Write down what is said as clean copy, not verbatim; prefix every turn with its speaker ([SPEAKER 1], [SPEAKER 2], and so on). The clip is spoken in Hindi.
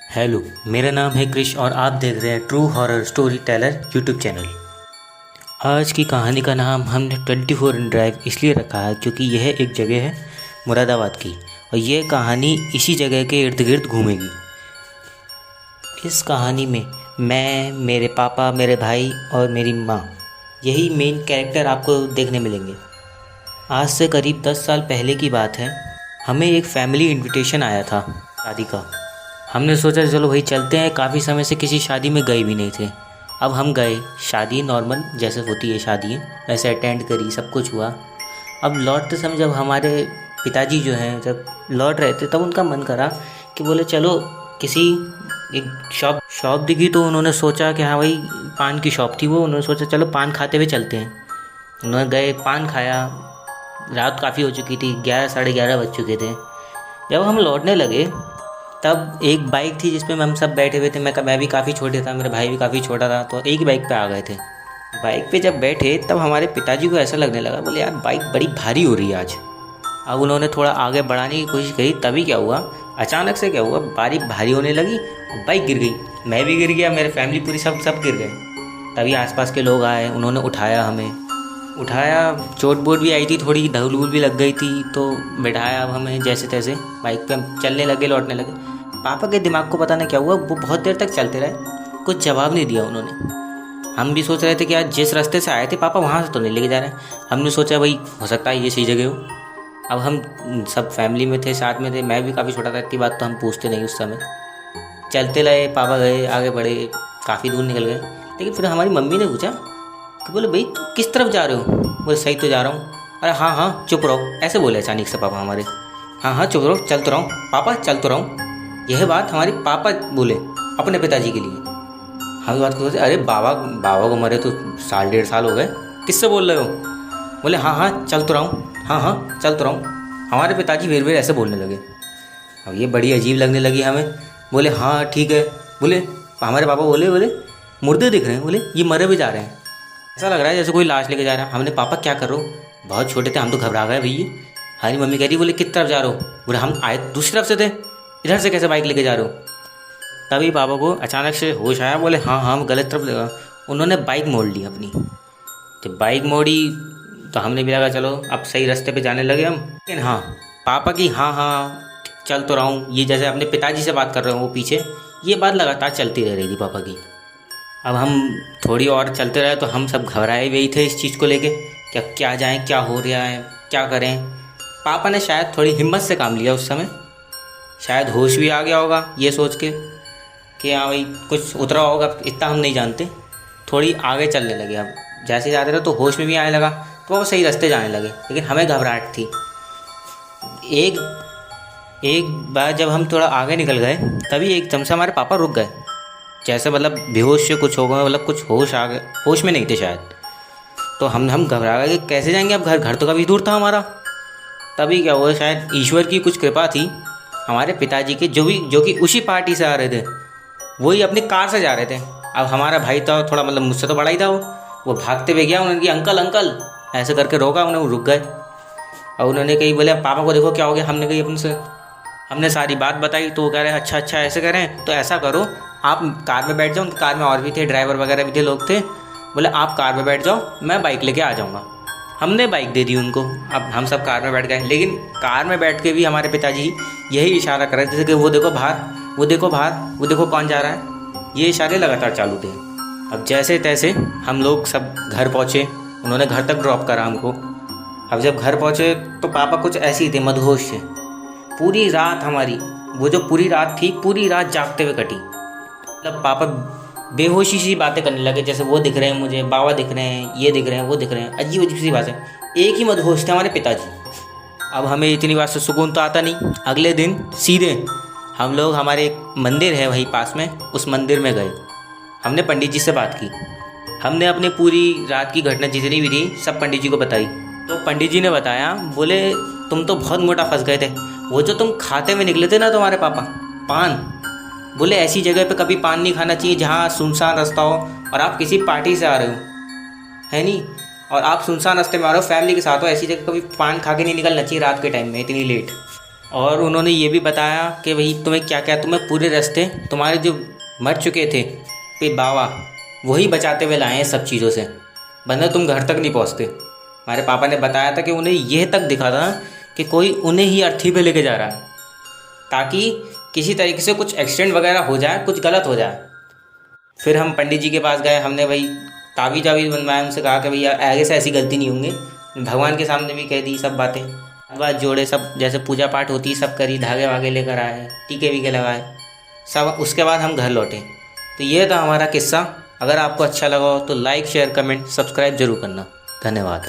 [SPEAKER 1] हेलो, मेरा नाम है क्रिश और आप देख रहे हैं true horror story teller YouTube channel. आज की कहानी का नाम हमने 24 इन ड्राइव इसलिए रखा है क्योंकि यह एक जगह है मुरादाबाद की और यह कहानी इसी जगह के इर्द गिर्द घूमेगी। इस कहानी में मैं, मेरे पापा, मेरे भाई और मेरी माँ, यही मेन कैरेक्टर आपको देखने मिलेंगे। आज से करीब 10 साल पहले की बात है। हमें एक फैमिली इनविटेशन आया था शादी का। हमने सोचा चलो भाई चलते हैं, काफ़ी समय से किसी शादी में गए भी नहीं थे। अब हम गए, शादी नॉर्मल जैसे होती है शादी वैसे अटेंड करी, सब कुछ हुआ। अब लौटते समय जब हमारे पिताजी जो हैं जब लौट रहे थे तब उनका मन करा कि बोले चलो किसी एक शॉप दिखी, तो उन्होंने सोचा कि हाँ भाई पान की शॉप थी वो, उन्होंने सोचा चलो पान खाते हुए चलते हैं। उन्होंने गए, पान खाया। रात काफ़ी हो चुकी थी, 11 साढ़े 11 बज चुके थे। जब हम लौटने लगे तब एक बाइक थी जिसपे हम सब बैठे हुए थे। मैं भी काफ़ी छोटे था, मेरा भाई भी काफ़ी छोटा था, तो एक ही बाइक पे आ गए थे। बाइक पे जब बैठे तब हमारे पिताजी को ऐसा लगने लगा, बोले यार बाइक बड़ी भारी हो रही है आज। अब उन्होंने थोड़ा आगे बढ़ाने की कोशिश करी, तभी क्या हुआ, अचानक से क्या हुआ, बाइक भारी होने लगी और बाइक गिर गई। मैं भी गिर गया, मेरे फैमिली पूरी सब गिर गए। तभी आसपास के लोग आए, उन्होंने उठाया। चोट बोट भी आई थी, थोड़ी धूल वूल भी लग गई थी, तो बिठाया। अब हमें जैसे तैसे बाइक पे हम चलने लगे, लौटने लगे। पापा के दिमाग को पता नहीं क्या हुआ, वो बहुत देर तक चलते रहे, कुछ जवाब नहीं दिया उन्होंने। हम भी सोच रहे थे कि यार जिस रास्ते से आए थे पापा वहाँ से तो नहीं लेके जा रहे हैं। हमने सोचा भाई हो सकता है ये सही जगह हो। अब हम सब फैमिली में थे, साथ में थे, मैं भी काफ़ी छोटा था, इतनी बात तो हम पूछते नहीं उस समय। चलते रहे, पापा गए, आगे बढ़े, काफ़ी दूर निकल गए। लेकिन फिर हमारी मम्मी ने पूछा कि बोले भाई किस तरफ जा रहे हो? बोले सही तो जा रहा हूँ। अरे हाँ हाँ चुप रहो, ऐसे बोले अचानक से पापा हमारे। हाँ हाँ चुप रहो, चल तो रहा हूँ पापा, चल तो रहा हूँ। यह बात हमारे पापा बोले अपने पिताजी के लिए। हम इस बात को सोचे, अरे बाबा को मरे तो 1.5 साल हो गए, किससे बोल रहे हो? बोले हाँ हाँ चल तो रहा हूँ, हाँ हाँ चल तो रहा हूँ। हमारे पिताजी फिर ऐसे बोलने लगे। अब ये बड़ी अजीब लगने लगी हमें। बोले हाँ ठीक है। बोले हमारे पापा बोले मुर्दे दिख रहे हैं, बोले ये मरे भी जा रहे हैं, ऐसा लग रहा है जैसे कोई लाश लेके जा रहा है। हमने पापा क्या कर रहे हो? बहुत छोटे थे हम तो घबरा गए भैया। हमारी मम्मी कह रही बोले किस तरफ जा रहे हो? बोले हम आए दूसरी तरफ से थे, इधर से कैसे बाइक लेके जा रहे हो? तभी पापा को अचानक से होश आया, बोले हाँ हाँ हम गलत तरफ लगा। उन्होंने बाइक मोड़ ली अपनी। जब बाइक मोड़ी तो हमने भी लगा चलो अब सही रास्ते पे जाने लगे हम। लेकिन हाँ, पापा की हाँ हाँ चल तो रहा हूँ, ये जैसे अपने पिताजी से बात कर रहे हो वो पीछे, ये बात लगातार चलती रह रही थी पापा की। अब हम थोड़ी और चलते रहे तो हम सब घबराए हुए थे इस चीज़ को लेके, क्या जाएं, क्या हो रहा है, क्या करें। पापा ने शायद थोड़ी हिम्मत से काम लिया उस समय, शायद होश भी आ गया होगा ये सोच के कि हाँ भाई कुछ उतरा होगा, इतना हम नहीं जानते। थोड़ी आगे चलने लगे, अब जैसे जाते रहे तो होश में भी आने लगा, तो वो सही रास्ते जाने लगे, लेकिन हमें घबराहट थी। एक बार जब हम थोड़ा आगे निकल गए तभी एकदम से हमारे पापा रुक गए, जैसे मतलब बेहोश से कुछ हो गया, मतलब कुछ होश आ गए, होश में नहीं थे शायद। तो हम घबरा गए कि कैसे जाएंगे अब घर तो काफ़ी दूर था हमारा। तभी क्या हुआ, शायद ईश्वर की कुछ कृपा थी हमारे पिताजी के, जो कि उसी पार्टी से आ रहे थे, वही अपनी कार से जा रहे थे। अब हमारा भाई तो थोड़ा मतलब मुझसे तो बड़ा ही था, वो भागते हुए गया, उन्होंने कहा अंकल ऐसे करके रोका उन्हें, वो रुक गए। और उन्होंने कही बोले पापा को देखो क्या हो गया। हमने कही अपने से, हमने सारी बात बताई तो वो कह रहे हैं अच्छा ऐसे करें तो ऐसा करो आप कार में बैठ जाओ। कार में और भी थे, ड्राइवर वगैरह भी थे, लोग थे। बोले आप कार में बैठ जाओ, मैं बाइक लेके आ जाऊँगा। हमने बाइक दे दी उनको, अब हम सब कार में बैठ गए। लेकिन कार में बैठ के भी हमारे पिताजी यही इशारा कर रहे थे कि वो देखो बाहर, वो देखो बाहर, वो देखो कौन जा रहा है। ये इशारे लगातार चालू थे। अब जैसे तैसे हम लोग सब घर पहुँचे, उन्होंने घर तक ड्रॉप करा हमको। अब जब घर पहुँचे तो पापा कुछ ऐसे ही थे, मदहोश थे। पूरी रात हमारी, वो जो पूरी रात थी, पूरी रात जागते हुए कटी। मतलब पापा बेहोशी सी बातें करने लगे, जैसे वो दिख रहे हैं मुझे, बाबा दिख रहे हैं, ये दिख रहे हैं, वो दिख रहे हैं, अजीब सी बातें। एक ही मदहोश थे हमारे पिताजी। अब हमें इतनी बात से सुकून तो आता नहीं। अगले दिन सीधे हम लोग, हमारे एक मंदिर है वहीं पास में, उस मंदिर में गए। हमने पंडित जी से बात की, हमने अपनी पूरी रात की घटना जितनी भी थी सब पंडित जी को बताई। तो पंडित जी ने बताया, बोले तुम तो बहुत मोटा फंस गए थे, वो जो तुम खाते में निकले थे ना तुम्हारे पापा, पान, बोले ऐसी जगह पे कभी पान नहीं खाना चाहिए जहाँ सुनसान रास्ता हो, और आप किसी पार्टी से आ रहे हो, है नहीं, और आप सुनसान रास्ते में आ रहे हो, फैमिली के साथ हो, ऐसी जगह कभी पान खा के नहीं निकलना चाहिए रात के टाइम में इतनी लेट। और उन्होंने ये भी बताया कि भाई तुम्हें क्या क्या, तुम्हें पूरे रास्ते तुम्हारे जो मर चुके थे पे बाबा वही बचाते हुए लाए हैं सब चीज़ों से, वरना तुम घर तक नहीं पहुँचते। हमारे पापा ने बताया था कि उन्हें यह तक दिखा था कि कोई उन्हें ही अर्थी पे लेके जा रहा है, ताकि किसी तरीके से कुछ एक्सीडेंट वगैरह हो जाए, कुछ गलत हो जाए। फिर हम पंडित जी के पास गए, हमने भाई तावीज़ वावीज़ बनवाया, उनसे कहा कि भैया आगे से ऐसी गलती नहीं होंगी। भगवान के सामने भी कह दी सब बातें, बात जोड़े, सब जैसे पूजा पाठ होती है सब करी, धागे वागे लेकर आए, टीके वीके लगाए सब। उसके बाद हम घर लौटे। तो ये था हमारा किस्सा। अगर आपको अच्छा लगा हो तो लाइक शेयर कमेंट सब्सक्राइब जरूर करना। धन्यवाद।